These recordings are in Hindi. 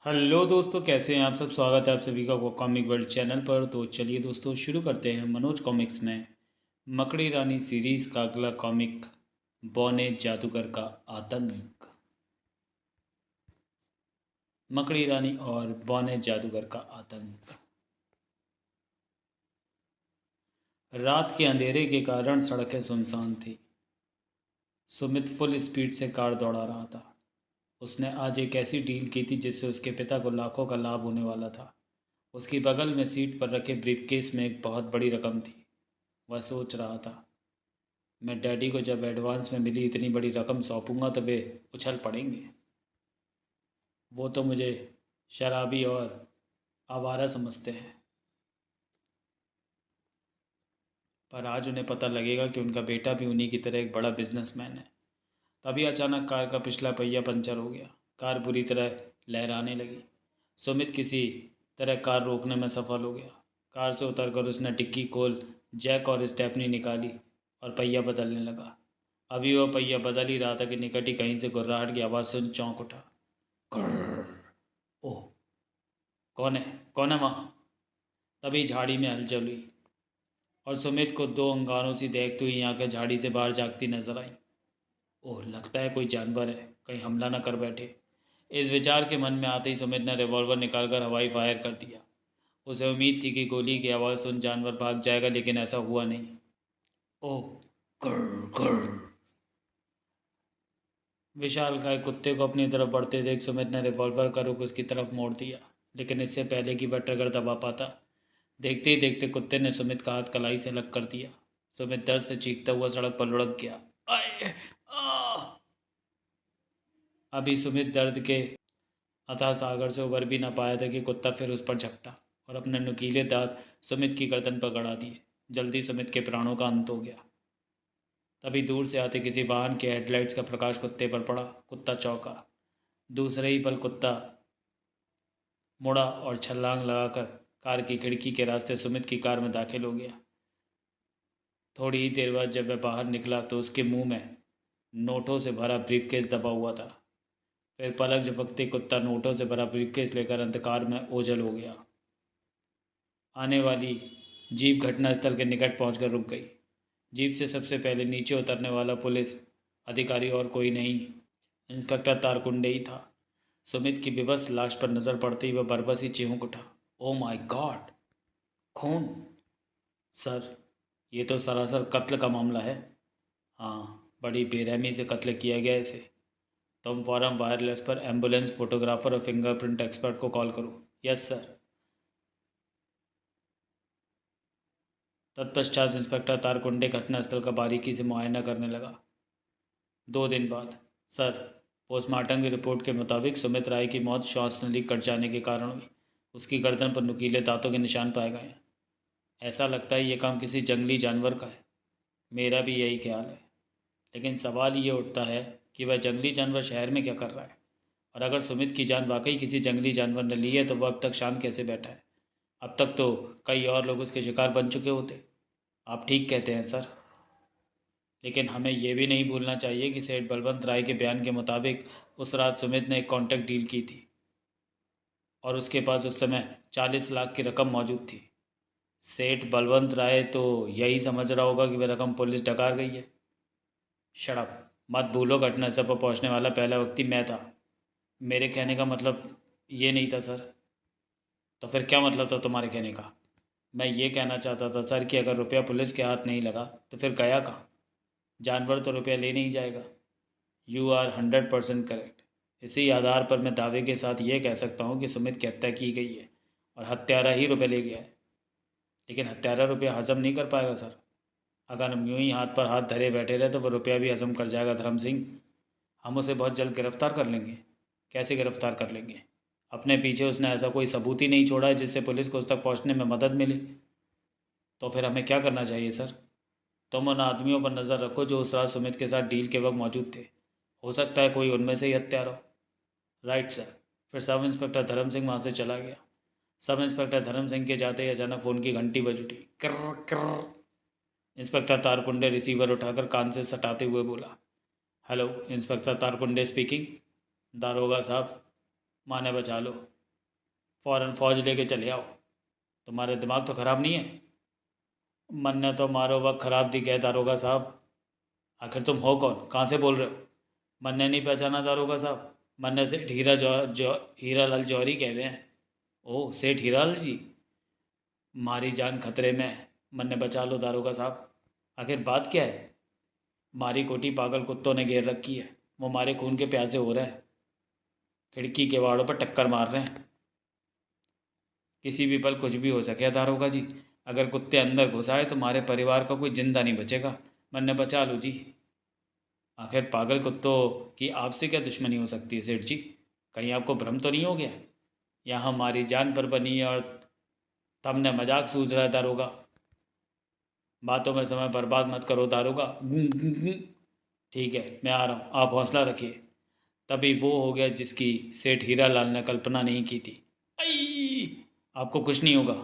हेलो दोस्तों, कैसे हैं आप सब। स्वागत है आप सभी का कॉमिक वर्ल्ड चैनल पर। तो चलिए दोस्तों, शुरू करते हैं मनोज कॉमिक्स में मकड़ी रानी सीरीज़ का अगला कॉमिक, बौने जादूगर का आतंक। मकड़ी रानी और बौने जादूगर का आतंक। रात के अंधेरे के कारण सड़कें सुनसान थी। सुमित फुल स्पीड से कार दौड़ा रहा था। उसने आज एक ऐसी डील की थी जिससे उसके पिता को लाखों का लाभ होने वाला था। उसकी बगल में सीट पर रखे ब्रीफकेस में एक बहुत बड़ी रकम थी। वह सोच रहा था, मैं डैडी को जब एडवांस में मिली इतनी बड़ी रकम सौंपूंगा तो वे उछल पड़ेंगे। वो तो मुझे शराबी और आवारा समझते हैं, पर आज उन्हें पता लगेगा कि उनका बेटा भी उन्हीं की तरह एक बड़ा बिजनेसमैन है। तभी अचानक कार का पिछला पहिया पंचर हो गया। कार बुरी तरह लहराने लगी। सुमित किसी तरह कार रोकने में सफल हो गया। कार से उतरकर उसने डिक्की खोल जैक और स्टेपनी निकाली और पहिया बदलने लगा। अभी वह पहिया बदल ही रहा था कि निकट ही कहीं से गुर्राहट की आवाज़ सुन चौंक उठा। कर्र। ओह, कौन है, कौन है वहाँ? तभी झाड़ी में हलचल हुई और सुमित को दो अंगारों से देखती हुई आंखें झाड़ी से बाहर झांकती नजर आई। ओह, लगता है कोई जानवर है, कहीं हमला न कर बैठे। इस विचार के मन में आते ही सुमित ने रिवॉल्वर निकालकर हवाई फायर कर दिया। उसे उम्मीद थी कि गोली की आवाज़ सुन जानवर भाग जाएगा, लेकिन ऐसा हुआ नहीं। ओह, कर्र कर्र। विशालकाय कुत्ते को अपनी तरफ बढ़ते देख सुमित ने रिवॉल्वर का रुख उसकी तरफ मोड़ दिया, लेकिन इससे पहले कि वह ट्रिगर दबा पाता, देखते ही देखते कुत्ते ने सुमित का हाथ कलाई से अलग कर दिया। सुमित दर्द से चीखता हुआ सड़क पर लुढ़क गया। आए, आ! अभी सुमित दर्द के अथाह सागर से उबर भी न पाया था कि कुत्ता फिर उस पर झपटा और अपने नुकीले दांत सुमित की गर्दन पर गड़ा दिए। जल्दी सुमित के प्राणों का अंत हो गया। तभी दूर से आते किसी वाहन के हेडलाइट्स का प्रकाश कुत्ते पर पड़ा। कुत्ता चौंका। दूसरे ही पल कुत्ता मुड़ा और छलांग लगाकर कार की खिड़की के रास्ते सुमित की कार में दाखिल हो गया। थोड़ी ही देर बाद जब वह बाहर निकला तो उसके मुंह में नोटों से भरा ब्रीफकेस दबा हुआ था। फिर पलक झपकते कुत्ता नोटों से भरा ब्रीफकेस लेकर अंधकार में ओझल हो गया। आने वाली जीप घटनास्थल के निकट पहुंचकर रुक गई। जीप से सबसे पहले नीचे उतरने वाला पुलिस अधिकारी और कोई नहीं, इंस्पेक्टर तारकुंडे ही था। सुमित की बेबस लाश पर नज़र पड़ते ही वह बरबस ही चीख उठा। Oh my God! खून! सर, ये तो सरासर कत्ल का मामला है। हाँ, बड़ी बेरहमी से कत्ल किया गया इसे। तुम फौरन वायरलेस पर एम्बुलेंस, फोटोग्राफर और फिंगरप्रिंट एक्सपर्ट को कॉल करो। Yes sir. तत्पश्चात इंस्पेक्टर तारकुंडे घटनास्थल का बारीकी से मुआयना करने लगा। 2 दिन बाद, सर, पोस्टमार्टम की रिपोर्ट के मुताबिक सुमित राय की मौत श्वास नली कट जाने के कारण हुई। उसकी गर्दन पर नुकीले दांतों के निशान पाए गए हैं। ऐसा लगता है ये काम किसी जंगली जानवर का है। मेरा भी यही ख्याल है, लेकिन सवाल ये उठता है कि वह जंगली जानवर शहर में क्या कर रहा है, और अगर सुमित की जान वाकई किसी जंगली जानवर ने ली है तो वह अब तक शांत कैसे बैठा है। अब तक तो कई और लोग उसके शिकार बन चुके होते। आप ठीक कहते हैं सर, लेकिन हमें यह भी नहीं भूलना चाहिए कि सेठ बलवंत राय के बयान के मुताबिक उस रात सुमित ने एक कॉन्ट्रैक्ट डील की थी और उसके पास उस समय 40 लाख की रकम मौजूद थी। सेठ बलवंत राय तो यही समझ रहा होगा कि वह रकम पुलिस डकार गई है। शड़प! मत भूलो, घटनास्थल पर पहुंचने वाला पहला व्यक्ति मैं था। मेरे कहने का मतलब ये नहीं था सर। तो फिर क्या मतलब था तुम्हारे कहने का? मैं ये कहना चाहता था सर कि अगर रुपया पुलिस के हाथ नहीं लगा तो फिर गया कहाँ? जानवर तो रुपया ले नहीं जाएगा। You are 100% correct. इसी आधार पर मैं दावे के साथ ये कह सकता हूँ कि सुमित की हत्या की गई है और हत्यारा ही रुपये ले गया है। लेकिन हत्यारा रुपया हजम नहीं कर पाएगा सर। अगर हम यूं ही हाथ पर हाथ धरे बैठे रहे तो वो रुपया भी हजम कर जाएगा धर्म सिंह। हम उसे बहुत जल्द गिरफ्तार कर लेंगे। कैसे गिरफ्तार कर लेंगे? अपने पीछे उसने ऐसा कोई सबूत ही नहीं छोड़ा है जिससे पुलिस को उस तक पहुंचने में मदद मिले। तो फिर हमें क्या करना चाहिए सर? तुम उन आदमियों पर नज़र रखो जो उस रात सुमित के साथ डील के वक्त मौजूद थे। हो सकता है कोई उनमें से ही हत्यारा हो। Right sir. फिर सब इंस्पेक्टर धर्म सिंह वहाँ से चला गया। सब इंस्पेक्टर धर्म सिंह के जाते ही अचानक फ़ोन की घंटी बज उठी। कर्र कर्र। इंस्पेक्टर तारकुंडे रिसीवर उठाकर कान से सटाते हुए बोला, हेलो, इंस्पेक्टर तारकुंडे स्पीकिंग। दारोगा साहब, माँ ने बचा लो, फ़ौरन फ़ौज लेके चले आओ। तुम्हारे दिमाग तो ख़राब नहीं है? मन्ने तो मारो वक्त ख़राब दिखे दारोगा साहब। आखिर तुम हो कौन, कहाँ से बोल रहे हो? मन्ने नहीं पहचाना दारोगा साहब? मन्ने सेठ हीरा लाल जौहरी कह रहे हैं। ओह, सेठ हीरालाल जी। मारी जान खतरे में है, मन्ने बचा लो दारोगा साहब। आखिर बात क्या है? मारी कोठी पागल कुत्तों ने घेर रखी है, वो मारे खून के प्यासे हो रहे हैं, खिड़की के वाड़ों पर टक्कर मार रहे हैं। किसी भी पल कुछ भी हो सके दारोगा जी। अगर कुत्ते अंदर घुस आए तो हमारे परिवार का कोई जिंदा नहीं बचेगा। मन्ने बचा लो जी। आखिर पागल कुत्तों की आपसे क्या दुश्मनी हो सकती है सेठ जी? कहीं आपको भ्रम तो नहीं हो गया? यहाँ हमारी जान पर बनी है और तुमने मजाक सूझ रहा है दारोगा। बातों में समय बर्बाद मत करो दारोगा। ठीक है, मैं आ रहा हूँ, आप हौसला रखिए। तभी वो हो गया जिसकी सेठ हीरालाल ने कल्पना नहीं की थी। आई! आपको कुछ नहीं होगा।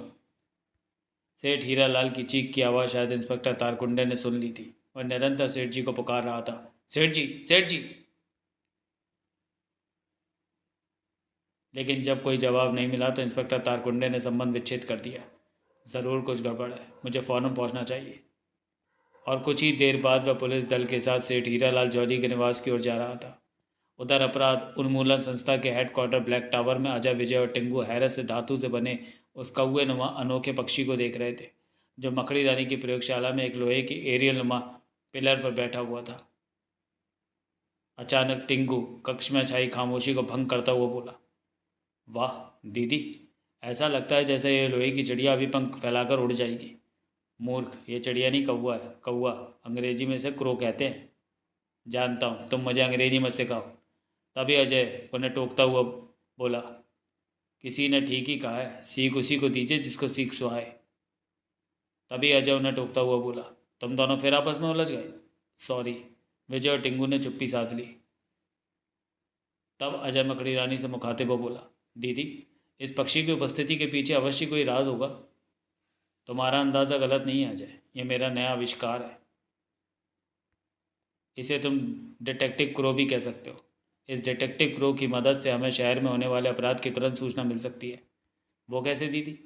सेठ हीरालाल की चीख की आवाज़ शायद इंस्पेक्टर तारकुंडे ने सुन ली थी। वह निरंतर सेठ जी को पुकार रहा था, सेठ जी, सेठ जी। लेकिन जब कोई जवाब नहीं मिला तो इंस्पेक्टर तारकुंडे ने संबंध विच्छेद कर दिया। ज़रूर कुछ गड़बड़ है, मुझे फ़ौरन पहुंचना चाहिए। और कुछ ही देर बाद वह पुलिस दल के साथ सेठ हीरालाल जौहरी के निवास की ओर जा रहा था। उधर अपराध उन्मूलन संस्था के हेडक्वार्टर ब्लैक टावर में अजय, विजय और टिंगू हैरत से धातु से बने उस कौए नुमा अनोखे पक्षी को देख रहे थे, जो मकड़ी रानी की प्रयोगशाला में एक लोहे की एरियल नुमा पिलर पर बैठा हुआ था। अचानक टिंगू कक्ष में छाई खामोशी को भंग करता हुआ बोला, वाह दीदी, ऐसा लगता है जैसे ये लोहे की चिड़िया अभी पंख फैलाकर उड़ जाएगी। मूर्ख, ये चिड़िया नहीं, कौवा है, कौवा। अंग्रेजी में इसे क्रो कहते हैं। जानता हूँ, तुम मुझे अंग्रेजी मत सिखाओ। तभी अजय उन्हें टोकता हुआ बोला, किसी ने ठीक ही कहा है, सीख उसी को दीजिए जिसको सीख सुहाए। तभी अजय उन्हें टोकता हुआ बोला, तुम दोनों फिर आपस में उलझ गए? सॉरी। विजय और टिंगू ने चुप्पी साध ली। तब अजय मकड़ी रानी से मुखातिब हो बोला, दीदी, इस पक्षी की उपस्थिति के पीछे अवश्य कोई राज होगा। तुम्हारा अंदाज़ा गलत नहीं है अजय, ये मेरा नया आविष्कार है। इसे तुम डिटेक्टिव क्रो भी कह सकते हो। इस डिटेक्टिव क्रो की मदद से हमें शहर में होने वाले अपराध की तुरंत सूचना मिल सकती है। वो कैसे दीदी?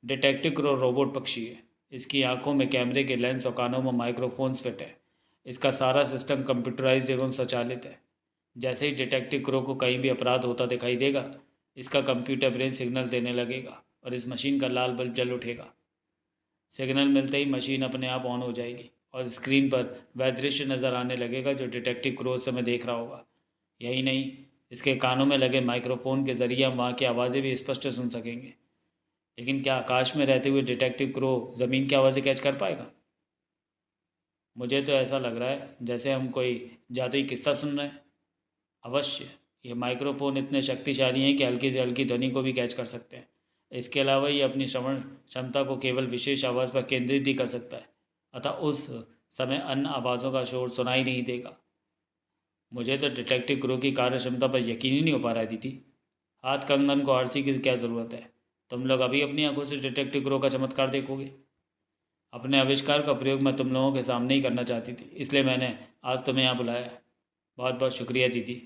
डिटेक्टिव क्रो रोबोट पक्षी है। इसकी आंखों में कैमरे के लेंस और कानों में माइक्रोफोन्स फिट है। इसका सारा सिस्टम कंप्यूटराइज्ड एवं स्वचालित है। जैसे ही डिटेक्टिव क्रो को कहीं भी अपराध होता दिखाई देगा, इसका कंप्यूटर ब्रेन सिग्नल देने लगेगा और इस मशीन का लाल बल्ब जल उठेगा। सिग्नल मिलते ही मशीन अपने आप ऑन हो जाएगी और स्क्रीन पर वह दृश्य नज़र आने लगेगा जो डिटेक्टिव क्रो उस समय देख रहा होगा। यही नहीं, इसके कानों में लगे माइक्रोफोन के ज़रिए हम वहाँ की आवाज़ें भी स्पष्ट सुन सकेंगे। लेकिन क्या आकाश में रहते हुए डिटेक्टिव क्रो ज़मीन की आवाज़ें कैच कर पाएगा? मुझे तो ऐसा लग रहा है जैसे हम कोई जादुई किस्सा सुन रहे हैं। अवश्य, ये माइक्रोफोन इतने शक्तिशाली हैं कि हल्की से हल्की ध्वनि को भी कैच कर सकते हैं। इसके अलावा ये अपनी श्रवण क्षमता को केवल विशेष आवाज़ पर केंद्रित भी कर सकता है, अतः उस समय अन्य आवाज़ों का शोर सुनाई नहीं देगा। मुझे तो डिटेक्टिव क्रू की कार्य क्षमता पर यकीन ही नहीं हो पा रहा है दीदी। हाथ कंगन को आरसी की क्या ज़रूरत है? तुम लोग अभी अपनी आंखों से डिटेक्टिव क्रू का चमत्कार देखोगे। अपने आविष्कार का प्रयोग मैं तुम लोगों के सामने ही करना चाहती थी, इसलिए मैंने आज तुम्हें यहाँ बुलाया है। बहुत बहुत शुक्रिया दीदी।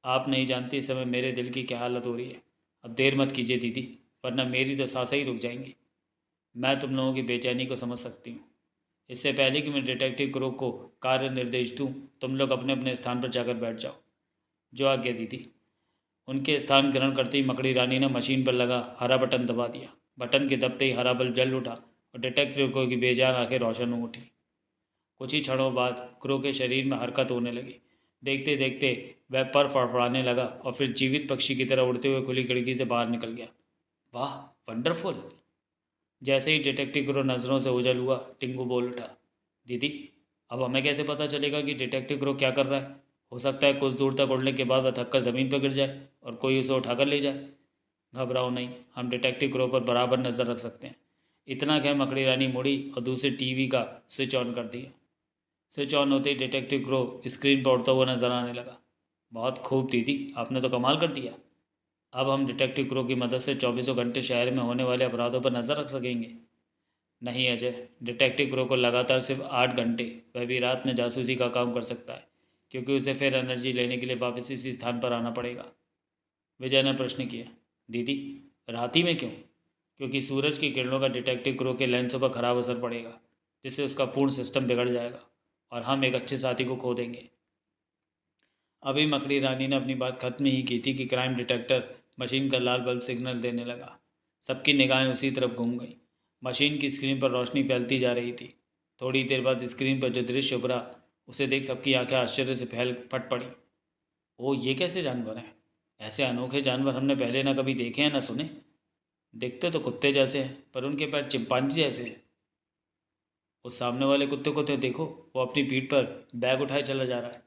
आप नहीं जानती इस समय मेरे दिल की क्या हालत हो रही है। अब देर मत कीजिए दीदी, वरना मेरी तो सांसें ही रुक जाएंगी। मैं तुम लोगों की बेचैनी को समझ सकती हूँ। इससे पहले कि मैं डिटेक्टिव क्रू को कार्य निर्देश दूँ, तुम लोग अपने अपने स्थान पर जाकर बैठ जाओ। जो आज्ञा दीदी। उनके स्थान ग्रहण करते ही मकड़ी रानी ने मशीन पर लगा हरा बटन दबा दिया। बटन के दबते ही हरा बल्ब जल उठा और डिटेक्टिव क्रू की बेजान आंखें रोशन हो उठी। कुछ ही क्षणों बाद क्रू के शरीर में हरकत होने लगी। देखते देखते वह पर फड़फड़ाने लगा और फिर जीवित पक्षी की तरह उड़ते हुए खुली खिड़की से बाहर निकल गया। वाह, वंडरफुल। जैसे ही डिटेक्टिव क्रू नज़रों से ओझल हुआ, टिंगू बोल उठा, दीदी, अब हमें कैसे पता चलेगा कि डिटेक्टिव क्रू क्या कर रहा है? हो सकता है कुछ दूर तक उड़ने के बाद वह थककर ज़मीन पर गिर जाए और कोई उसे उठाकर ले जाए। घबराओ नहीं, हम डिटेक्टिव क्रू पर बराबर नज़र रख सकते हैं। इतना कह मकड़ी रानी मुड़ी और दूसरे टीवी का स्विच ऑन कर दिया। स्विच ऑन होते ही डिटेक्टिव क्रो स्क्रीन पर उड़ता हुआ नजर आने लगा। बहुत खूब दीदी, आपने तो कमाल कर दिया। अब हम डिटेक्टिव क्रो की मदद से 24 घंटे शहर में होने वाले अपराधों पर नज़र रख सकेंगे। नहीं अजय, डिटेक्टिव क्रो को लगातार सिर्फ 8 घंटे, वह भी रात में जासूसी का काम कर सकता है, क्योंकि उसे फिर एनर्जी लेने के लिए वापस इसी स्थान पर आना पड़ेगा। विजय ने प्रश्न किया। दीदी, रात ही में क्यों? क्योंकि सूरज की किरणों का डिटेक्टिव क्रो के लेंसों पर खराब असर पड़ेगा, जिससे उसका पूर्ण सिस्टम बिगड़ जाएगा और हम एक अच्छे साथी को खो देंगे। अभी मकड़ी रानी ने अपनी बात खत्म ही की थी कि क्राइम डिटेक्टर मशीन का लाल बल्ब सिग्नल देने लगा। सबकी निगाहें उसी तरफ घूम गई। मशीन की स्क्रीन पर रोशनी फैलती जा रही थी। थोड़ी देर बाद स्क्रीन पर जो दृश्य उभरा, उसे देख सबकी आंखें आश्चर्य से फैल फट पड़ी। ओ, ये कैसे जानवर हैं? ऐसे अनोखे जानवर हमने पहले ना कभी देखे हैं ना सुने। दिखते तो कुत्ते जैसे हैं, पर उनके पैर चिंपांजी जैसे हैं। उस सामने वाले कुत्ते को तो देखो, वो अपनी पीठ पर बैग उठाए चला जा रहा है।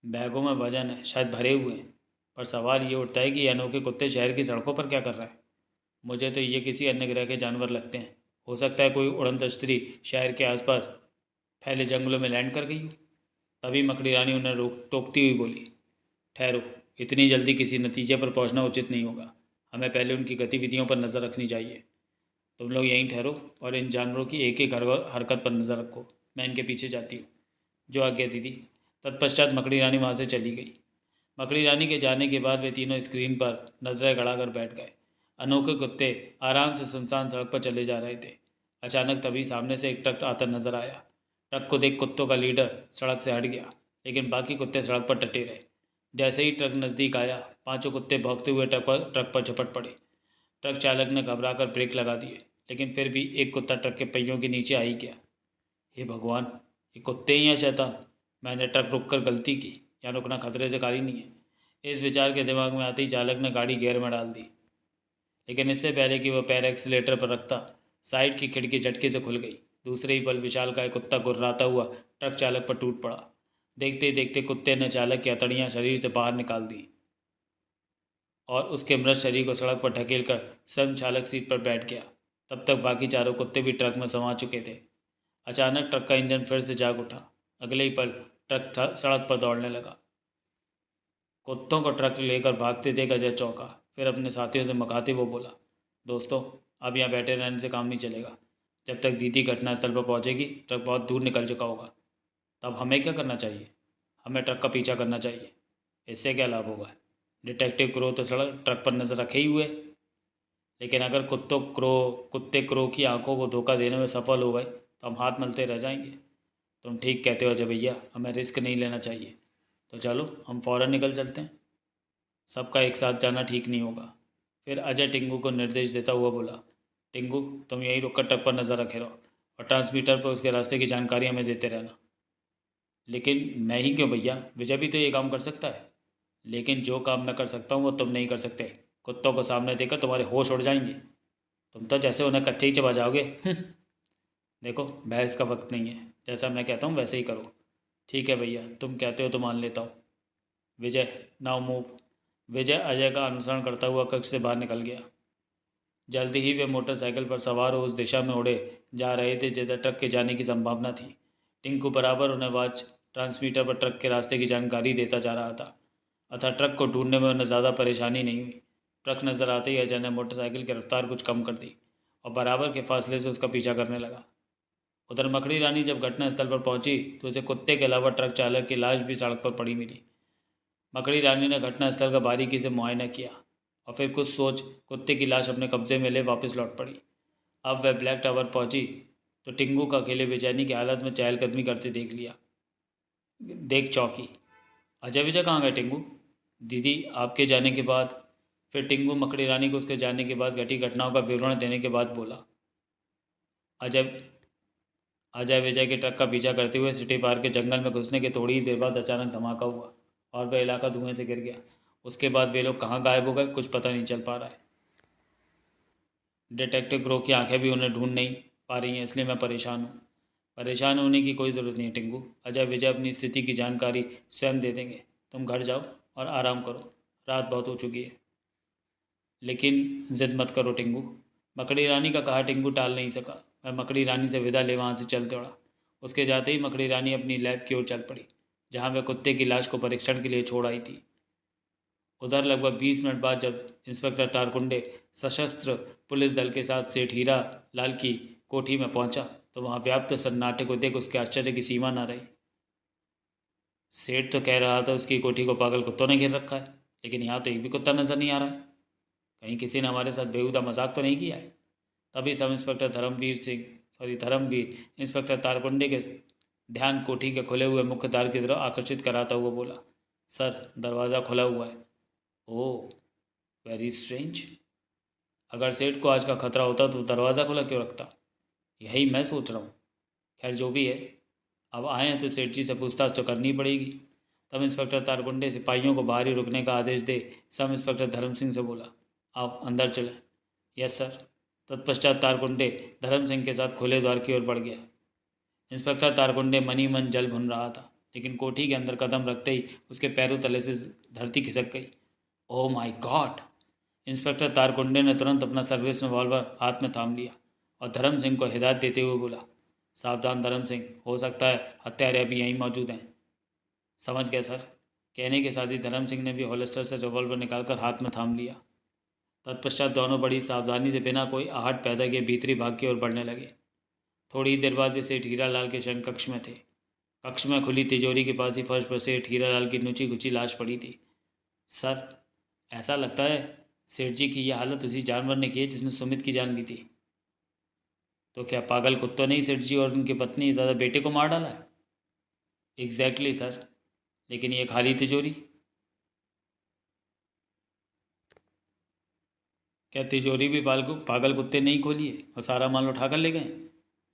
बैगों में वजन है, शायद भरे हुए हैं। पर सवाल ये उठता है कि ये अनोखे कुत्ते शहर की सड़कों पर क्या कर रहे हैं? मुझे तो ये किसी अन्य ग्रह के जानवर लगते हैं। हो सकता है कोई उड़न तस्त्री शहर के आसपास फैले जंगलों में लैंड कर गई हो। तभी मकड़ी रानी उन्हें रोक टोकती हुई बोली, ठहरो, इतनी जल्दी किसी नतीजे पर पहुंचना उचित नहीं होगा। हमें पहले उनकी गतिविधियों पर नज़र रखनी चाहिए। तुम लोग यहीं ठहरो और इन जानवरों की एक एक हरकत पर नज़र रखो। मैं इनके पीछे जाती हूँ। जो आज्ञा दीदी। तत्पश्चात मकड़ी रानी वहाँ से चली गई। मकड़ी रानी के जाने के बाद वे तीनों स्क्रीन पर नजरें गड़ाकर बैठ गए। अनोखे कुत्ते आराम से सुनसान सड़क पर चले जा रहे थे। अचानक तभी सामने से एक ट्रक आता नजर आया। ट्रक को देख कुत्तों का लीडर सड़क से हट गया, लेकिन बाकी कुत्ते सड़क पर डटे रहे। जैसे ही ट्रक नज़दीक आया, पांचों कुत्ते भौंकते हुए ट्रक पर झपट पड़े। ट्रक चालक ने घबराकर ब्रेक लगा दिए, लेकिन फिर भी एक कुत्ता ट्रक के पहियों के नीचे आ ही गया। हे भगवान, ये कुत्ते ही हैं शैतान। मैंने ट्रक रुक कर गलती की, या रुकना खतरे से खाली नहीं है। इस विचार के दिमाग में आते ही चालक ने गाड़ी गियर में डाल दी, लेकिन इससे पहले कि वह पैर एक्सीलेटर पर रखता, साइड की खिड़की झटके से खुल गई। दूसरे ही पल विशाल का एक कुत्ता गुर्राता हुआ ट्रक चालक पर टूट पड़ा। देखते ही देखते कुत्ते ने चालक की हथेलियां शरीर से बाहर निकाल दी और उसके मृत शरीर को सड़क पर ढकेल कर स्वयं चालक सीट पर बैठ गया। तब तक बाकी चारों कुत्ते भी ट्रक में समा चुके थे। अचानक ट्रक का इंजन फिर से जाग उठा। अगले ही पल ट्रक सड़क पर दौड़ने लगा। कुत्तों को ट्रक लेकर भागते देख अजय चौंका। फिर अपने साथियों से मकाते वो बोला, दोस्तों, अब यहाँ बैठे रहने से काम नहीं चलेगा। जब तक दीदी घटनास्थल पर पहुँचेगी, ट्रक बहुत दूर निकल चुका होगा। तब हमें क्या करना चाहिए? हमें ट्रक का पीछा करना चाहिए। इससे क्या लाभ होगा? डिटेक्टिव क्रो तो सड़क ट्रक पर नजर रखे ही हुए, लेकिन अगर कुत्ते क्रो की आंखों को धोखा देने में सफल हो गए तो हम हाथ मलते रह जाएंगे। तुम ठीक कहते हो अजय भैया, हमें रिस्क नहीं लेना चाहिए। तो चलो, हम फ़ौरन निकल चलते हैं। सबका एक साथ जाना ठीक नहीं होगा। फिर अजय टिंगू को निर्देश देता हुआ बोला, टिंगू, तुम यहीं रुककर ट्रक पर नज़र रखे रहो और ट्रांसमीटर पर उसके रास्ते की जानकारी हमें देते रहना। लेकिन मैं ही क्यों भैया, विजय भी तो ये काम कर सकता है। लेकिन जो काम मैं कर सकता हूँ वो तुम नहीं कर सकते। कुत्तों को सामने देखकर तुम्हारे होश उड़ जाएंगे। तुम तो जैसे उन्हें कच्चे ही चबा जाओगे। देखो, बहस का वक्त नहीं है। जैसा मैं कहता हूँ वैसे ही करो। ठीक है भैया, तुम कहते हो तो मान लेता हूँ। विजय, नाउ मूव। विजय अजय का अनुसरण करता हुआ कक्ष से बाहर निकल गया। जल्दी ही वे मोटरसाइकिल पर सवार हो उस दिशा में उड़े जा रहे थे जिधर ट्रक के जाने की संभावना थी। टिंकू बराबर उन्हें वॉच ट्रांसमीटर पर ट्रक के रास्ते की जानकारी देता जा रहा था। अतः ट्रक को ढूंढने में उन्हें ज़्यादा परेशानी नहीं हुई। ट्रक नज़र आते ही अजय ने मोटरसाइकिल की रफ्तार कुछ कम कर दी और बराबर के फासले से उसका पीछा करने लगा। उधर मकड़ी रानी जब घटनास्थल पर पहुंची तो उसे कुत्ते के अलावा ट्रक चालक की लाश भी सड़क पर पड़ी मिली। मकड़ी रानी ने घटनास्थल का बारीकी से मुआयना किया और फिर कुछ सोच कुत्ते की लाश अपने कब्जे में ले वापस लौट पड़ी। अब वह ब्लैक टावर पहुंची तो टिंगू का अकेले बेचैनी की हालत में चहलकदमी करते देख चौंकी। अजय विजय कहाँ गए टिंगू? दीदी, आपके जाने के बाद। फिर टिंगू मकड़ी रानी को उसके जाने के बाद घटी घटनाओं का विवरण देने के बाद बोला। अजय अजय विजय के ट्रक का पीछा करते हुए सिटी पार्क के जंगल में घुसने के थोड़ी ही देर बाद अचानक धमाका हुआ और वह इलाका धुएं से गिर गया। उसके बाद वे लोग कहाँ गायब हो गए, कुछ पता नहीं चल पा रहा है। डिटेक्टिव क्रो की आंखें भी उन्हें ढूंढ नहीं पा रही हैं, इसलिए मैं परेशान हूँ। परेशान होने की कोई ज़रूरत नहीं है टिंगू। अजय विजय अपनी स्थिति की जानकारी स्वयं दे देंगे। तुम घर जाओ और आराम करो, रात बहुत हो चुकी है। लेकिन जिद मत करो टिंगू। मकड़ी रानी का कहा टिंगू टाल नहीं सका। वह मकड़ी रानी से विदा ले वहाँ से चल दौड़ा। उसके जाते ही मकड़ी रानी अपनी लैब की ओर चल पड़ी, जहाँ वह कुत्ते की लाश को परीक्षण के लिए छोड़ आई थी। उधर लगभग 20 मिनट बाद जब इंस्पेक्टर टारकुंडे सशस्त्र पुलिस दल के साथ सेठ हीरा लाल की कोठी में पहुंचा तो वहाँ व्याप्त सन्नाटे को देख उसके आश्चर्य की सीमा न रही। सेठ तो कह रहा था उसकी कोठी को पागल कुत्तों ने घेर रखा है, लेकिन यहाँ तो एक भी कुत्ता नज़र नहीं आ रहा है। कहीं किसी ने हमारे साथ बेहुदा मजाक तो नहीं किया है। तभी sub inspector Dharmveer inspector Tarkunde के ध्यान कोठी के खुले हुए मुख्य द्वार की तरफ आकर्षित कराता हुआ बोला, सर दरवाज़ा खुला हुआ है। ओह, वेरी स्ट्रेंज। अगर सेठ को आज का खतरा होता तो दरवाज़ा खुला क्यों रखता? यही मैं सोच रहा हूँ। खैर जो भी है, अब आए हैं तो सेठ जी से पूछताछ तो करनी पड़ेगी। तब इंस्पेक्टर तारकुंडे सिपाहियों को बाहर ही रुकने का आदेश दे सब इंस्पेक्टर धर्म सिंह से बोला, आप अंदर चलें। Yes sir. तत्पश्चात तारकुंडे धर्म सिंह के साथ खुले द्वार की ओर बढ़ गया। इंस्पेक्टर तारकुंडे मनी मन जल भुन रहा था, लेकिन कोठी के अंदर कदम रखते ही उसके पैरों तले से धरती खिसक गई। Oh my God! Inspector Tarkunde ने तुरंत अपना सर्विस रिवॉल्वर हाथ में थाम लिया और धर्म सिंह को हिदायत देते हुए बोला, सावधान धर्म सिंह, हो सकता है हत्यारे अभी यहीं मौजूद हैं। समझ गए सर। कहने के साथ ही धर्म सिंह ने भी होलिस्टर से रिवॉल्वर निकालकर हाथ में थाम लिया। तत्पश्चात दोनों बड़ी सावधानी से बिना कोई आहट पैदा किए भीतरी भाग की ओर बढ़ने लगे। थोड़ी देर बाद वे सेठ हीरालाल के शयन कक्ष में थे। कक्ष में खुली तिजोरी के पास ही फर्श पर सेठ हीरालाल की नुची घुची लाश पड़ी थी। सर, ऐसा लगता है सेठ जी की यह हालत उसी जानवर ने की है जिसने सुमित की जान ली थी। तो क्या पागल कुत्तों ने ही सेठ जी और उनकी पत्नी दादा बेटे को मार डाला है? Exactly sir. लेकिन ये खाली तिजोरी? क्या तिजोरी भी पागल कुत्ते नहीं खोली है और सारा माल उठा कर ले गए?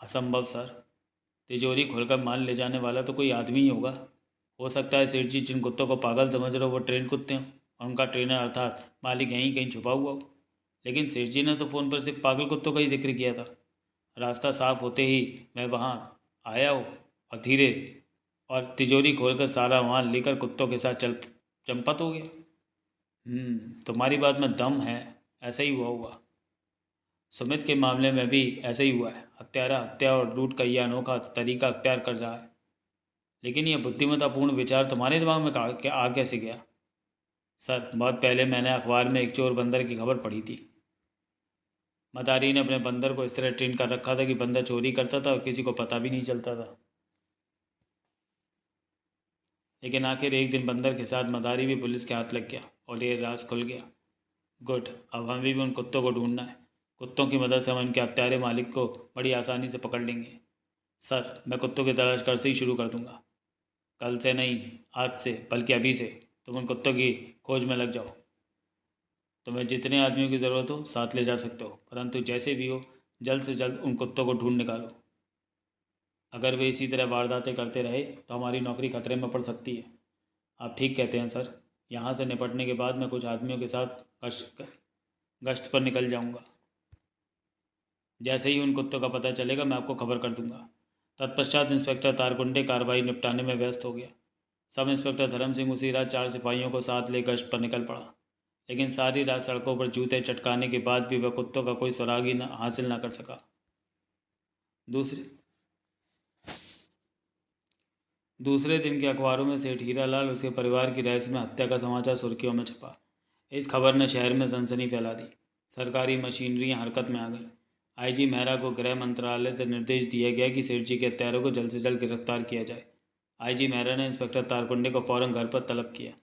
असंभव सर। तिजोरी खोलकर माल ले जाने वाला तो कोई आदमी ही होगा। हो सकता है सेठ जी जिन कुत्तों को पागल समझ रहे हो वो ट्रेन कुत्ते हों और उनका ट्रेनर अर्थात मालिक यहीं कहीं छुपा हुआ हो। लेकिन सेठ जी ने तो फ़ोन पर सिर्फ पागल कुत्तों का ही जिक्र किया था। रास्ता साफ होते ही मैं वहाँ आया हो और धीरे और तिजोरी खोलकर सारा माल लेकर कुत्तों के साथ चंपत हो गया। तुम्हारी बात में दम है। ऐसा ही हुआ होगा। सुमित के मामले में भी ऐसा ही हुआ है। हत्यारा हत्या और लूट का यह अनोखा तरीका अख्तियार कर रहा है। लेकिन यह बुद्धिमत्तापूर्ण विचार तुम्हारे दिमाग में आ कैसे गया? सर, बहुत पहले मैंने अखबार में एक चोर बंदर की खबर पढ़ी थी। मदारी ने अपने बंदर को इस तरह ट्रेन कर रखा था कि बंदर चोरी करता था और किसी को पता भी नहीं चलता था। लेकिन आखिर एक दिन बंदर के साथ मदारी भी पुलिस के हाथ लग गया और ये राज खुल गया। गुड। अब हमें भी उन कुत्तों को ढूंढना है। कुत्तों की मदद से हम उनके हत्यारे मालिक को बड़ी आसानी से पकड़ लेंगे। सर, मैं कुत्तों की तलाश कल से ही शुरू कर दूंगा। कल से नहीं, आज से, बल्कि अभी से तुम उन कुत्तों की खोज में लग जाओ। तुम्हें जितने आदमियों की ज़रूरत हो साथ ले जा सकते हो, परंतु जैसे भी हो जल्द से जल्द उन कुत्तों को ढूंढ निकालो। अगर वे इसी तरह वारदातें करते रहे तो हमारी नौकरी खतरे में पड़ सकती है। आप ठीक कहते हैं सर। यहाँ से निपटने के बाद मैं कुछ आदमियों के साथ गश्त पर निकल जाऊँगा। जैसे ही उन कुत्तों का पता चलेगा मैं आपको खबर कर दूंगा। तत्पश्चात इंस्पेक्टर तारकुंडे कार्रवाई निपटाने में व्यस्त हो गया। सब इंस्पेक्टर धर्म सिंह उसी रात 4 सिपाहियों को साथ ले गश्त पर निकल पड़ा। लेकिन सारी रात सड़कों पर जूते चटकाने के बाद भी वह कुत्तों का कोई सुराग ही हासिल न कर सका। दूसरे दूसरे दिन के अखबारों में सेठ हीरालाल उसके परिवार की रहस्यमय हत्या का समाचार सुर्खियों में छपा। इस खबर ने शहर में सनसनी फैला दी। सरकारी मशीनरियाँ हरकत में आ गई। आईजी मेहरा को गृह मंत्रालय से निर्देश दिया गया कि सेठ जी के हत्यारों को जल्द से जल्द गिरफ्तार किया जाए। आईजी मेहरा ने इंस्पेक्टर तारकुंडे को फौरन घर पर तलब किया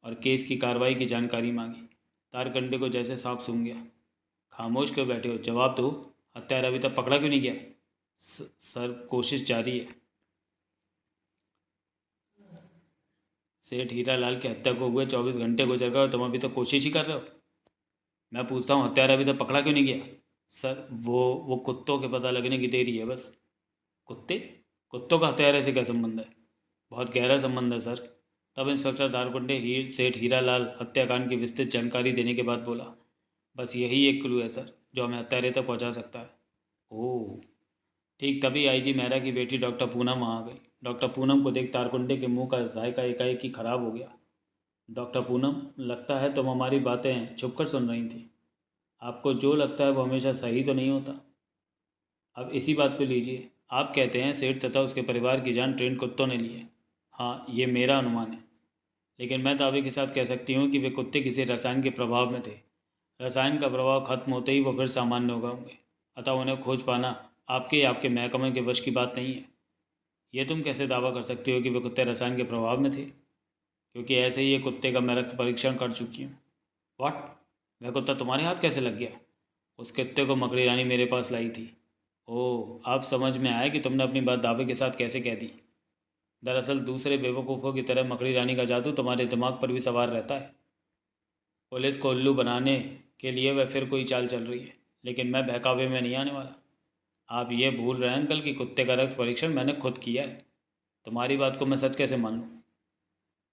और केस की कार्रवाई की जानकारी मांगी। तारकुंडे को जैसे सांप सूंघ गया। खामोश क्यों बैठे हो, जवाब दो। हत्यारा अभी तक पकड़ा क्यों नहीं गया? सर, कोशिश जारी है। सेठ हीरालाल की हत्या को हुए 24 घंटे गुजर गए और तुम अभी तक कोशिश ही कर रहे हो। मैं पूछता हूँ, हत्यारा अभी तक पकड़ा क्यों नहीं गया? सर, वो कुत्तों के पता लगने की देरी है बस। कुत्ते? कुत्तों का हत्यारे से क्या संबंध है? बहुत गहरा संबंध है सर। तब इंस्पेक्टर दारकुंडे सेठ हीरालाल हत्याकांड की विस्तृत जानकारी देने के बाद बोला, बस यही एक क्लू है सर जो हमें हत्यारे तक पहुंचा सकता है। ओह। ठीक तभी आईजी मेहरा की बेटी डॉक्टर पूनम वहाँ आ गई। डॉक्टर पूनम को देख तारकुंडे के मुंह का जायका एकाएक ही खराब हो गया। डॉक्टर पूनम, लगता है तुम हमारी बातें छुप कर सुन रही थी। आपको जो लगता है वो हमेशा सही तो नहीं होता। अब इसी बात को लीजिए। आप कहते हैं सेठ तथा उसके परिवार की जान ट्रेन कुत्तों ने ली है। हाँ, ये मेरा अनुमान है। लेकिन मैं दावे के साथ कह सकती हूँ कि वे कुत्ते किसी रसायन के प्रभाव में थे। रसायन का प्रभाव खत्म होते ही वो फिर सामान्य हो गए होंगे। अतः उन्हें खोज पाना आपके या आपके महकमे के वश की बात नहीं है। ये तुम कैसे दावा कर सकती हो कि वे कुत्ते रसायन के प्रभाव में थे? क्योंकि ऐसे ही ये कुत्ते का मैं रक्त परीक्षण कर चुकी हूँ। व्हाट? वह कुत्ता तुम्हारे हाथ कैसे लग गया? उस कुत्ते को मकड़ी रानी मेरे पास लाई थी। ओह, आप समझ में आया कि तुमने अपनी बात दावे के साथ कैसे कह दी। दरअसल दूसरे बेवकूफ़ों की तरह मकड़ी रानी का जादू तुम्हारे दिमाग पर भी सवार रहता है। पुलिस को उल्लू बनाने के लिए वह फिर कोई चाल चल रही है, लेकिन मैं बहकावे में नहीं आने वाला। आप ये भूल रहे हैं अंकल कि कुत्ते का रक्त परीक्षण मैंने खुद किया है। तुम्हारी बात को मैं सच कैसे मान लूँ?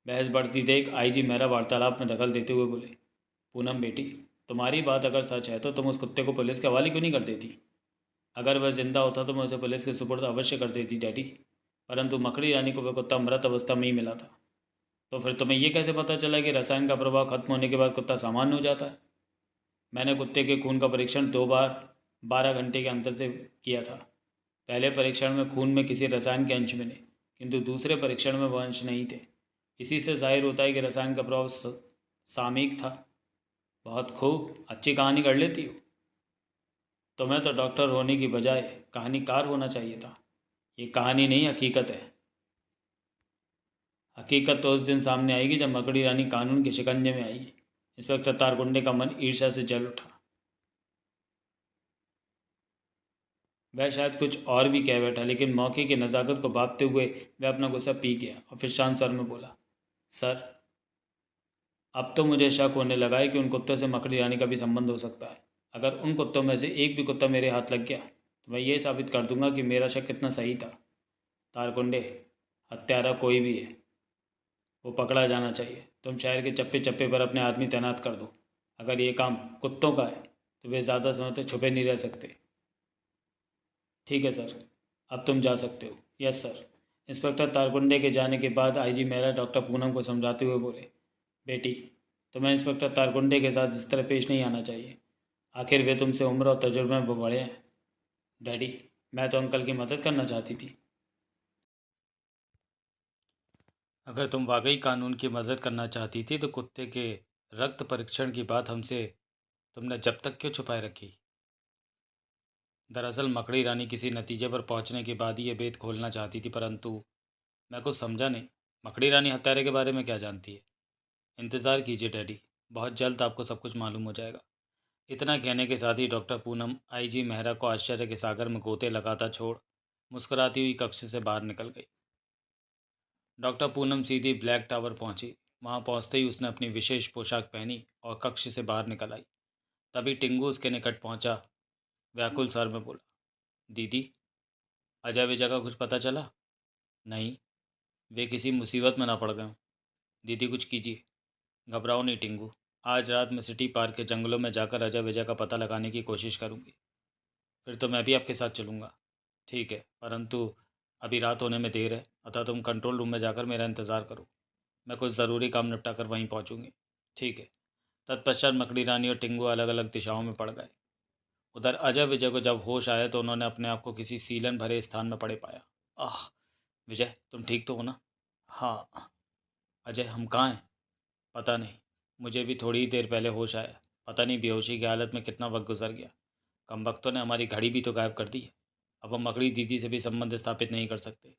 बहस बढ़ती देख आईजी मेहरा वार्तालाप में दखल देते हुए बोले, पूनम बेटी, तुम्हारी बात अगर सच है तो तुम उस कुत्ते को पुलिस के हवाले क्यों नहीं कर देती? अगर वह जिंदा होता तो मैं उसे पुलिस के सुपुर्द अवश्य कर देती डैडी। परंतु मकड़ी रानी को वह कुत्ता मृत अवस्था में ही मिला था। तो फिर तुम्हें ये कैसे पता चला कि रसायन का प्रभाव खत्म होने के बाद कुत्ता सामान्य हो जाता है? मैंने कुत्ते के खून का परीक्षण 2 बार 12 घंटे के अंतर से किया था। पहले परीक्षण में खून में किसी रसायन के अंश मिले, किंतु दूसरे परीक्षण में वह अंश नहीं थे। इसी से जाहिर होता है कि रसायन का प्रभाव सामयिक था। बहुत खूब, अच्छी कहानी कर लेती हो। तुम्हें तो डॉक्टर होने की बजाय कहानीकार होना चाहिए था। ये कहानी नहीं, हकीकत है। हकीकत तो उस दिन सामने आएगी जब मकड़ी रानी कानून के शिकंजे में आएगी। इंस्पेक्टर तारकुंडे का मन ईर्ष्या से जल उठा। वह शायद कुछ और भी कह बैठा, लेकिन मौके की नज़ाकत को भांपते हुए वह अपना गुस्सा पी गया और फिर शांत स्वर में बोला, सर, अब तो मुझे शक होने लगा है कि उन कुत्तों से मकड़ी रानी का भी संबंध हो सकता है। अगर उन कुत्तों में से एक भी कुत्ता मेरे हाथ लग गया तो मैं ये साबित कर दूंगा कि मेरा शक कितना सही था। तारकुंडे, हत्यारा कोई भी है, वो पकड़ा जाना चाहिए। तुम शहर के चप्पे चप्पे पर अपने आदमी तैनात कर दो। अगर ये काम कुत्तों का है तो वे ज़्यादा समय तक छुपे नहीं रह सकते। ठीक है सर, अब तुम जा सकते हो। Yes sir. इंस्पेक्टर तारकुंडे के जाने के बाद आईजी मेहरा डॉक्टर पूनम को समझाते हुए बोले, बेटी, तुम्हें इंस्पेक्टर तारकुंडे के साथ इस तरह पेश नहीं आना चाहिए। आखिर वे तुमसे उम्र और तजुर्बे में बड़े हैं। डैडी, मैं तो अंकल की मदद करना चाहती थी। अगर तुम वाकई कानून की मदद करना चाहती थी तो कुत्ते के रक्त परीक्षण की बात हमसे तुमने जब तक क्यों छुपाए रखी? दरअसल मकड़ी रानी किसी नतीजे पर पहुंचने के बाद ही ये भेद खोलना चाहती थी, परंतु मैं कुछ समझा नहीं। मकड़ी रानी हत्यारे के बारे में क्या जानती है? इंतज़ार कीजिए डैडी, बहुत जल्द आपको सब कुछ मालूम हो जाएगा। इतना कहने के साथ ही डॉक्टर पूनम आईजी मेहरा को आश्चर्य के सागर में गोते लगाता छोड़ मुस्कुराती हुई कक्ष से बाहर निकल गई। डॉक्टर पूनम सीधी ब्लैक टावर पहुंची। वहां पहुंचते ही उसने अपनी विशेष पोशाक पहनी और कक्ष से बाहर निकल आई। तभी टिंगू उसके निकट पहुंचा, व्याकुल स्वर में बोला, दीदी, अजय विजय का कुछ पता चला? नहीं, वे किसी मुसीबत में ना पड़ गए हों। दीदी कुछ कीजिए। घबराओ नहीं टिंगू, आज रात मैं सिटी पार्क के जंगलों में जाकर अजय विजय का पता लगाने की कोशिश करूंगी। फिर तो मैं भी आपके साथ चलूँगा। ठीक है, परंतु अभी रात होने में देर है, अतः तुम कंट्रोल रूम में जाकर मेरा इंतज़ार करो। मैं कुछ ज़रूरी काम निपटा कर वहीं पहुँचूँगी। ठीक है। तत्पश्चात मकड़ी रानी और टिंगू अलग अलग दिशाओं में पड़ गए। उधर अजय विजय को जब होश आया तो उन्होंने अपने आप को किसी सीलन भरे स्थान में पड़े पाया। आह, विजय, तुम ठीक तो हो ना? हाँ। अजय, हम कहाँ हैं? पता नहीं, मुझे भी थोड़ी ही देर पहले होश आया। पता नहीं बेहोशी की हालत में कितना वक्त गुजर गया। कमबख्तों ने हमारी घड़ी भी तो गायब कर दी है। अब हम मकड़ी दीदी से भी संबंध स्थापित नहीं कर सकते।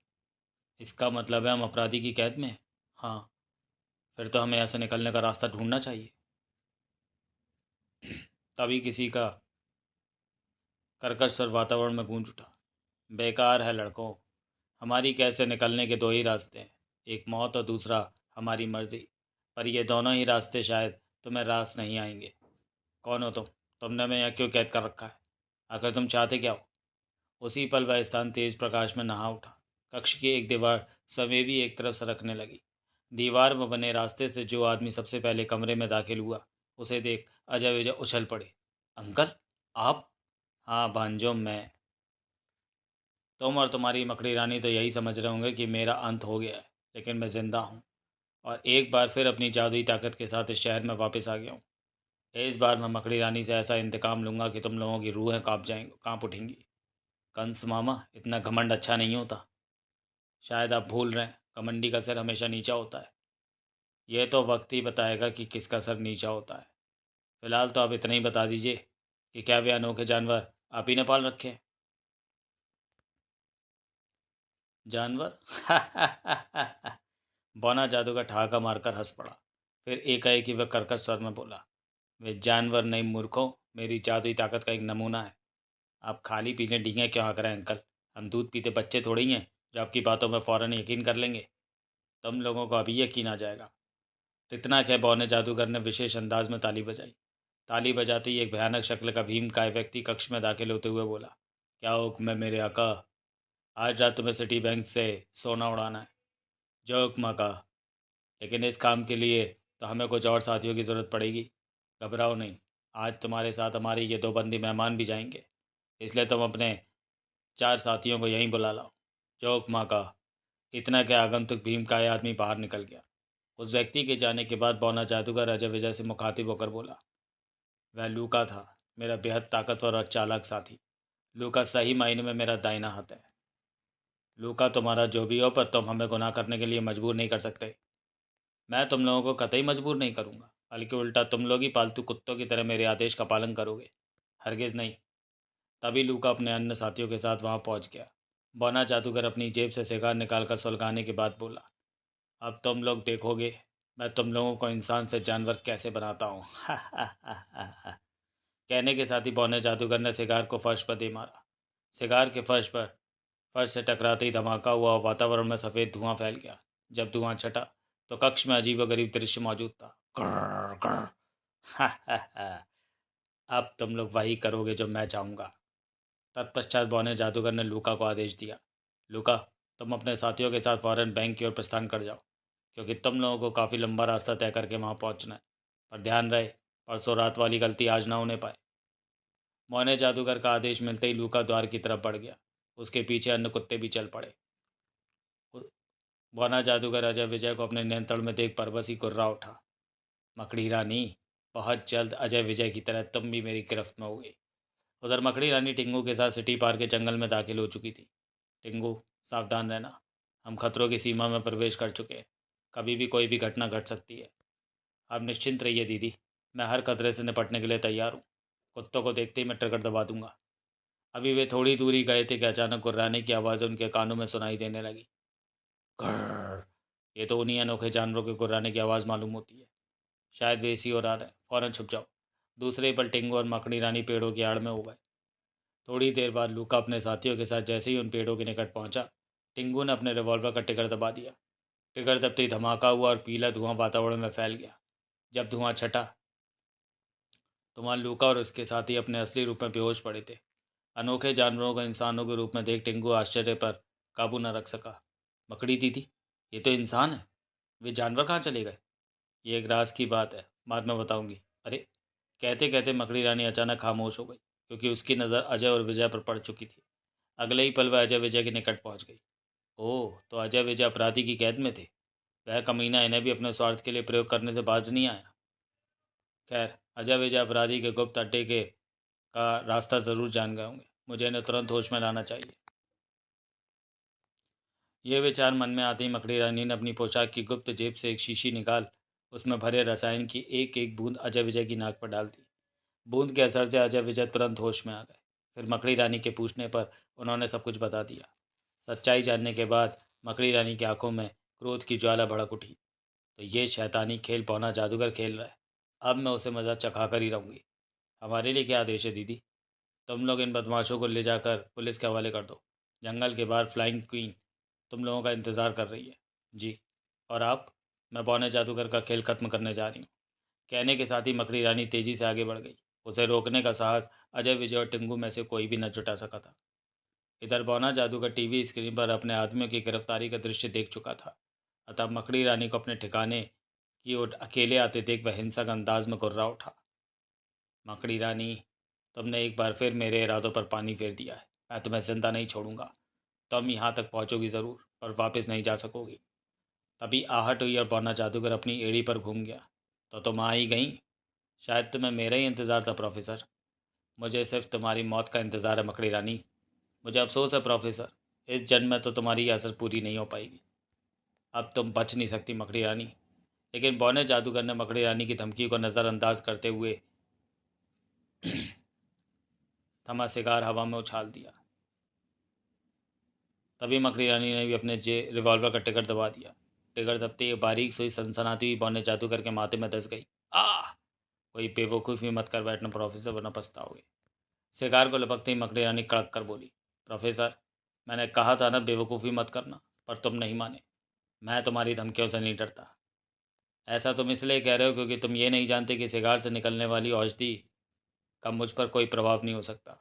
इसका मतलब है हम अपराधी की कैद में हैं। हाँ, फिर तो हमें यहाँ से निकलने का रास्ता ढूंढना चाहिए। तभी किसी का कर्कश स्वर वातावरण में गूंज उठा, बेकार है लड़कों, हमारी कैद से निकलने के दो ही रास्ते हैं, एक मौत और दूसरा हमारी मर्जी। पर ये दोनों ही रास्ते शायद तुम्हें रास नहीं आएंगे। कौन हो तुम? तुमने हमें यहाँ क्यों कैद कर रखा है? आखिर तुम चाहते क्या हो? उसी पल वह स्थान तेज प्रकाश में नहा उठा। कक्ष की एक दीवार सवेवी एक तरफ सरकने लगी। दीवार में बने रास्ते से जो आदमी सबसे पहले कमरे में दाखिल हुआ, उसे देख अजय विजय उछल पड़े। अंकल, आप? हाँ भांजो, मैं। तुम और तुम्हारी मकड़ी रानी तो यही समझ रहे होंगे कि मेरा अंत हो गया है, लेकिन मैं जिंदा हूँ और एक बार फिर अपनी जादुई ताकत के साथ इस शहर में वापस आ गया हूँ। इस बार मैं मकड़ी रानी से ऐसा इंतकाम लूँगा कि तुम लोगों की रूहें कांप उठेंगी। कंस मामा, इतना घमंड अच्छा नहीं होता। शायद आप भूल रहे हैं, घमंडी का सिर हमेशा नीचा होता है। यह तो वक्त ही बताएगा कि किसका सर नीचा होता है। फिलहाल तो आप इतना ही बता दीजिए कि क्या वे अनोखे जानवर आप ही ने पाल रखे हैं? जानवर? बौना जादूगर ठहाका मारकर हंस पड़ा। फिर एकाएक ही वह कर्कश स्वर में बोला, वे जानवर नहीं मूर्खों, मेरी जादुई ताकत का एक नमूना है। आप खाली पीने डींगे क्यों हाँक रहे हैं अंकल? हम दूध पीते बच्चे थोड़ी हैं जो आपकी बातों में फ़ौरन यकीन कर लेंगे। तुम लोगों को अभी यकीन आ जाएगा। इतना कह बौने जादूगर ने विशेष अंदाज में ताली बजाई। ताली बजाते ही एक भयानक शक्ल का भीमकाय व्यक्ति कक्ष में दाखिल होते हुए बोला, क्या हुक्म है मेरे आका? आज रात तुम्हें सिटी बैंक से सोना उड़ाना है। जो हुक्म आका। लेकिन इस काम के लिए तो हमें कुछ और साथियों की ज़रूरत पड़ेगी। घबराओ नहीं, आज तुम्हारे साथ हमारे ये दो बंदी मेहमान भी जाएंगे, इसलिए तुम अपने 4 साथियों को यहीं बुला लाओ। जो हुक्म आका। इतना क्या आगंतुक भीम का यह आदमी बाहर निकल गया। उस व्यक्ति के जाने के बाद बौना जादूगर अजय विजय से मुखातिब होकर बोला, वह लूका था, मेरा बेहद ताकतवर और चालाक साथी। लूका सही मायने में मेरा दाहिना हाथ है। लूका तुम्हारा जो भी हो, पर तुम हमें गुनाह करने के लिए मजबूर नहीं कर सकते। मैं तुम लोगों को कतई मजबूर नहीं करूँगा, बल्कि उल्टा तुम लोग ही पालतू कुत्तों की तरह मेरे आदेश का पालन करोगे। हरगिज़ नहीं। तभी लूका अपने अन्य साथियों के साथ वहाँ पहुँच गया। बौना जादूगर अपनी जेब से सिगार निकालकर सुलगाने के बाद बोला, अब तुम लोग देखोगे मैं तुम लोगों को इंसान से जानवर कैसे बनाता हूँ। कहने के साथ ही बौने जादूगर ने सिगार को फर्श पर दे मारा। सिगार के फर्श से टकराते ही धमाका हुआ और वातावरण में सफ़ेद धुआं फैल गया। जब धुआं छटा तो कक्ष में अजीबोगरीब दृश्य मौजूद था। कर्र, कर्र। अब तुम लोग वही करोगे जो मैं चाहूँगा। तत्पश्चात बौने जादूगर ने लूका को आदेश दिया, लूका, तुम अपने साथियों के साथ फौरन बैंक की ओर प्रस्थान कर जाओ, क्योंकि तुम लोगों को काफ़ी लंबा रास्ता तय करके वहाँ पहुँचना है। पर ध्यान रहे, परसों रात वाली गलती आज ना होने पाए। मौने जादूगर का आदेश मिलते ही लूका द्वार की तरफ बढ़ गया। उसके पीछे अन्य कुत्ते भी चल पड़े। मौना जादूगर अजय विजय को अपने नियंत्रण में देख परवसी कुर्रा उठा। मकड़ी रानी, बहुत जल्द अजय विजय की तरह तुम भी मेरी गिरफ्त में होगी। उधर मकड़ी रानी टिंगू के साथ सिटी पार के जंगल में दाखिल हो चुकी थी। टिंगू, सावधान रहना, हम खतरों की सीमा में प्रवेश कर चुके हैं। कभी भी कोई भी घटना घट सकती है। आप निश्चिंत रहिए दीदी, मैं हर खतरे से निपटने के लिए तैयार हूँ। कुत्तों को देखते ही मैं ट्रिगर दबा दूंगा। अभी वे थोड़ी दूरी गए थे कि अचानक गुर्राने की आवाज़ उनके कानों में सुनाई देने लगी। घर्र। ये तो उन्हीं अनोखे जानवरों के गुर्राने की आवाज़ मालूम होती है। शायद वे इसी ओर आ रहे हैं, फ़ौरन छुप जाओ। दूसरे ही पल टिंगू और मकड़ी रानी पेड़ों की आड़ में हो गए। थोड़ी देर बाद लूका अपने साथियों के साथ जैसे ही उन पेड़ों के निकट पहुंचा, टिंगू ने अपने रिवॉल्वर का टिकर दबा दिया। टिकर दबते ही धमाका हुआ और पीला धुआं वातावरण में फैल गया। जब धुआं छटा तो वहाँ लूका और उसके साथी अपने असली रूप में बेहोश पड़े थे। अनोखे जानवरों को इंसानों के रूप में देख टिंगू आश्चर्य पर काबू न रख सका। मकड़ी दीदी, ये तो इंसान है, वे जानवर कहाँ चले गए? ये एक राज की बात है, बाद में बताऊंगी। अरे, कहते कहते मकड़ी रानी अचानक खामोश हो गई, क्योंकि उसकी नज़र अजय और विजय पर पड़ चुकी थी। अगले ही पल वह अजय विजय के निकट पहुंच गई। ओह, तो अजय विजय अपराधी की कैद में थे। वह कमीना इन्हें भी अपने स्वार्थ के लिए प्रयोग करने से बाज नहीं आया। खैर, अजय विजय अपराधी के गुप्त अड्डे के का रास्ता ज़रूर जान गए होंगे। मुझे इन्हें तुरंत होश में लाना चाहिए। ये विचार मन में आते ही मकड़ी रानी ने अपनी पोशाक की गुप्त जेब से एक शीशी निकाल उसमें भरे रसायन की एक एक बूंद अजय विजय की नाक पर डाल दी। बूंद के असर से अजय विजय तुरंत होश में आ गए। फिर मकड़ी रानी के पूछने पर उन्होंने सब कुछ बता दिया। सच्चाई जानने के बाद मकड़ी रानी की आंखों में क्रोध की ज्वाला भड़क उठी। तो ये शैतानी खेल पौना जादूगर खेल रहा है। अब मैं उसे मज़ा चखा कर ही रहूँगी। हमारे लिए क्या आदेश है दीदी? तुम लोग इन बदमाशों को ले जाकर पुलिस के हवाले कर दो। जंगल के बाहर फ्लाइंग क्वीन तुम लोगों का इंतज़ार कर रही है। जी। और आप? मैं बौने जादूगर का खेल ख़त्म करने जा रही हूँ। कहने के साथ ही मकड़ी रानी तेज़ी से आगे बढ़ गई। उसे रोकने का साहस अजय विजय और टिंगू में से कोई भी न जुटा सका था। इधर बौना जादूगर टीवी स्क्रीन पर अपने आदमियों की गिरफ्तारी का दृश्य देख चुका था। अतः मकड़ी रानी को अपने ठिकाने की ओर अकेले आते देख वह हिंसक अंदाज में गुर्रा उठा। मकड़ी रानी, तुमने एक बार फिर मेरे इरादों पर पानी फेर दिया है। मैं तुम्हें जिंदा नहीं छोड़ूंगा। तुम यहाँ तक पहुँचोगी ज़रूर, पर वापस नहीं जा सकोगी। तभी आहट हुई और बौना जादूगर अपनी एड़ी पर घूम गया। तो तुम आ ही गई। शायद तुम्हें मेरा ही इंतज़ार था प्रोफेसर। मुझे सिर्फ तुम्हारी मौत का इंतज़ार है मकड़ी रानी। मुझे अफसोस है प्रोफेसर, इस जन्म में तो तुम्हारी ये आसर पूरी नहीं हो पाएगी। अब तुम बच नहीं सकती मकड़ी रानी। लेकिन बौने जादूगर ने मकड़ी रानी की धमकी को नज़रअंदाज करते हुए थमा सिगार हवा में उछाल दिया। तभी मकड़ी रानी ने भी अपने रिवॉल्वर का ट्रिगर दबा दिया। ट्रिगर दबते ही बारीक सुई सनसनाती हुई बौने जादूगर के माथे में धंस गई। कोई बेवकूफ़ी मत कर बैठना प्रोफेसर, वरना पछताओगे। शिकार को लपकते ही मकड़ी रानी कड़क कर बोली, प्रोफेसर, मैंने कहा था ना बेवकूफ़ी मत करना, पर तुम नहीं माने। मैं तुम्हारी धमकियों से नहीं डरता। ऐसा तुम इसलिए कह रहे हो क्योंकि तुम ये नहीं जानते कि शिकार से निकलने वाली औषधि का मुझ पर कोई प्रभाव नहीं हो सकता।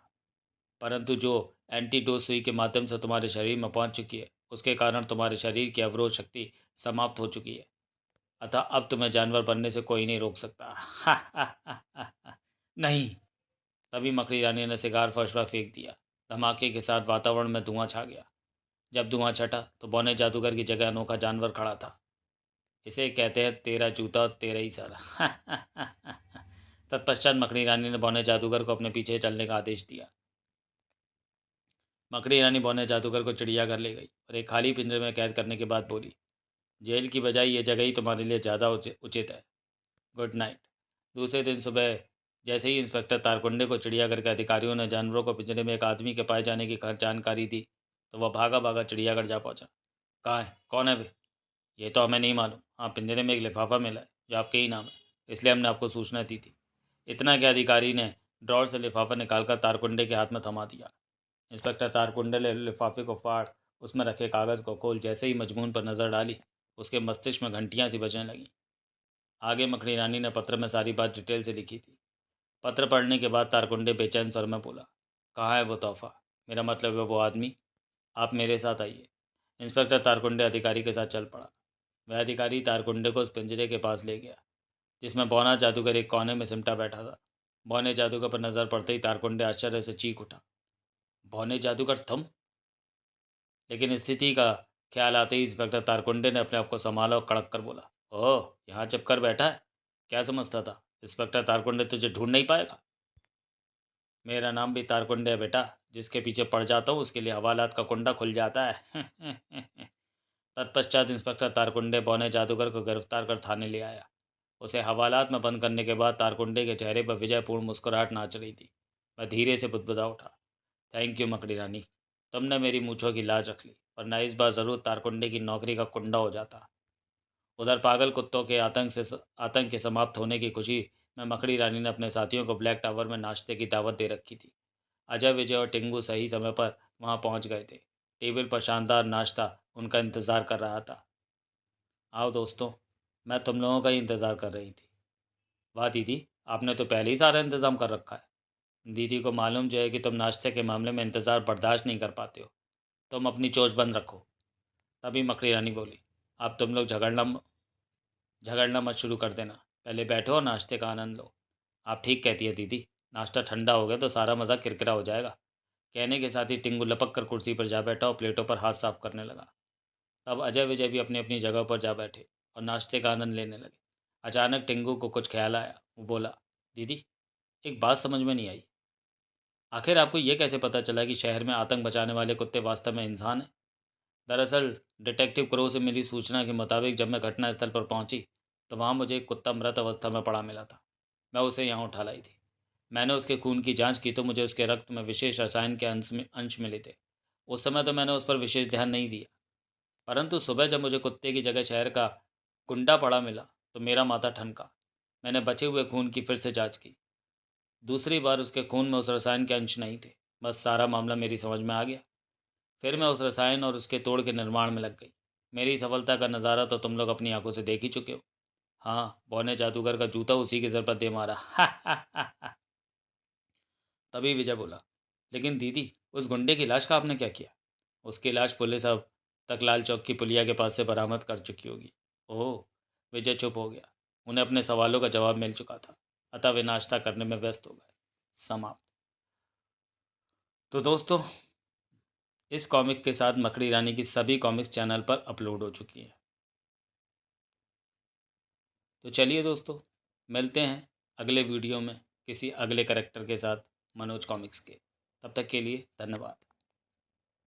परंतु जो एंटीडोज सुई के माध्यम से तुम्हारे शरीर में पहुंच चुकी है, उसके कारण तुम्हारे शरीर की अवरोध शक्ति समाप्त हो चुकी है। अतः अब तुम्हें जानवर बनने से कोई नहीं रोक सकता। नहीं। तभी मकड़ी रानी ने शिकार फर्श पर फेंक दिया। धमाके के साथ वातावरण में धुआं छा गया। जब धुआं छटा तो बौने जादूगर की जगह अनोखा जानवर खड़ा था। इसे कहते हैं तेरा जूता और तेरा ही सर। तत्पश्चात मकड़ी रानी ने बौने जादूगर को अपने पीछे चलने का आदेश दिया। मकड़ी रानी बौने जादूगर को चिड़ियाघर ले गई और एक खाली पिंजरे में कैद करने के बाद बोली, जेल की बजाय ये जगह ही तुम्हारे लिए ज़्यादा उचित है। Good night. दूसरे दिन सुबह जैसे ही इंस्पेक्टर तारकुंडे को चिड़ियाघर के अधिकारियों ने जानवरों को पिंजरे में एक आदमी के पाए जाने की जानकारी दी तो वह भागा भागा चिड़ियाघर जा पहुंचा। कहाँ है, कौन है वे? ये तो हमें नहीं मालूम। हाँ, पिंजरे में एक लिफाफा मिला है जो आपके ही नाम है, इसलिए हमने आपको सूचना दी थी। इतना कि अधिकारी ने ड्रॉर से लिफाफा निकालकर तारकुंडे के हाथ में थमा दिया। इंस्पेक्टर तारकुंडे ने लिफाफे को फाड़ उसमें रखे कागज़ को खोल जैसे ही मजमून पर नज़र डाली, उसके मस्तिष्क में घंटियां सी बजने लगीं। आगे मकड़ी रानी ने पत्र में सारी बात डिटेल से लिखी थी। पत्र पढ़ने के बाद तारकुंडे बेचैन स्वर में बोला, कहाँ है वो तोहफा? मेरा मतलब है वो आदमी। आप मेरे साथ आइए। इंस्पेक्टर तारकुंडे अधिकारी के साथ चल पड़ा। वह अधिकारी तारकुंडे को उस पिंजरे के पास ले गया जिसमें बौना जादूगर एक कोने में सिमटा बैठा था। बौने जादूगर पर नज़र पड़ते ही तारकुंडे आश्चर्य से चीख उठा, बौने जादूगर तुम? लेकिन स्थिति का ख्याल आते ही इंस्पेक्टर तारकुंडे ने अपने आप को संभाला और कड़क कर बोला, ओह, यहाँ चुप कर बैठा है? क्या समझता था इंस्पेक्टर तारकुंडे तुझे ढूंढ नहीं पाएगा? मेरा नाम भी तारकुंडे है बेटा। जिसके पीछे पड़ जाता हूँ उसके लिए हवालात का कुंडा खुल जाता है। तत्पश्चात इंस्पेक्टर तारकुंडे बौने जादूगर को गिरफ्तार कर थाने ले आया। उसे हवालात में बंद करने के बाद तारकुंडे के चेहरे पर विजयपूर्ण मुस्कुराहट नाच रही थी। वह धीरे से बुदबुदा उठा, थैंक यू मकड़ी रानी, तुमने मेरी मूँछों की लाज रख ली, वरना इस बार ज़रूर तारकुंडे की नौकरी का कुंडा हो जाता। उधर पागल कुत्तों के आतंक के समाप्त होने की खुशी में मकड़ी रानी ने अपने साथियों को ब्लैक टावर में नाश्ते की दावत दे रखी थी। अजय, विजय और टिंगू सही समय पर वहां पहुंच गए थे। टेबल पर शानदार नाश्ता उनका इंतज़ार कर रहा था। आओ दोस्तों, मैं तुम लोगों का ही इंतज़ार कर रही थी। वाह दीदी, आपने तो पहले ही सारा इंतज़ाम कर रखा है। दीदी को मालूम जो है कि तुम नाश्ते के मामले में इंतज़ार बर्दाश्त नहीं कर पाते हो। तुम अपनी चोच बंद रखो। तभी मकड़ी रानी बोली, अब तुम लोग झगड़ना मत शुरू कर देना। पहले बैठो और नाश्ते का आनंद लो। आप ठीक कहती है दीदी, नाश्ता ठंडा हो गया तो सारा मज़ा किरकिरा हो जाएगा। कहने के साथ ही टिंगू लपक कर कुर्सी पर जा बैठा और प्लेटों पर हाथ साफ करने लगा। तब अजय विजय भी अपनी अपनी जगह पर जा बैठे और नाश्ते का आनंद लेने लगे। अचानक टिंगू को कुछ ख्याल आया। वो बोला, दीदी, एक बात समझ में नहीं आई। आखिर आपको ये कैसे पता चला कि शहर में आतंक बचाने वाले कुत्ते वास्तव में इंसान हैं? दरअसल डिटेक्टिव क्रो से मिली सूचना के मुताबिक जब मैं घटनास्थल पर पहुंची तो वहां मुझे एक कुत्ता मृत अवस्था में पड़ा मिला था। मैं उसे यहाँ उठा लाई थी। मैंने उसके खून की जांच की तो मुझे उसके रक्त में विशेष रसायन के अंश मिले थे। उस समय तो मैंने उस पर विशेष ध्यान नहीं दिया, परंतु सुबह जब मुझे कुत्ते की जगह शहर का कुंडा पड़ा मिला तो मेरा माथा ठनका। मैंने बचे हुए खून की फिर से जांच की। दूसरी बार उसके खून में उस रसायन के अंश नहीं थे। बस सारा मामला मेरी समझ में आ गया। फिर मैं उस रसायन और उसके तोड़ के निर्माण में लग गई। मेरी सफलता का नज़ारा तो तुम लोग अपनी आंखों से देख ही चुके हो। हाँ, बौने जादूगर का जूता उसी की जर पर दे मारा। तभी विजय बोला, लेकिन दीदी, उस गुंडे की लाश का आपने क्या किया? उसकी लाश पुलिस अब तक लाल चौक की पुलिया के पास से बरामद कर चुकी होगी। ओह। विजय चुप हो गया। उन्हें अपने सवालों का जवाब मिल चुका था, अतः वे नाश्ता करने में व्यस्त हो गए। समाप्त। तो दोस्तों, इस कॉमिक के साथ मकड़ी रानी की सभी कॉमिक्स चैनल पर अपलोड हो चुकी हैं। तो चलिए दोस्तों, मिलते हैं अगले वीडियो में किसी अगले करेक्टर के साथ मनोज कॉमिक्स के। तब तक के लिए धन्यवाद।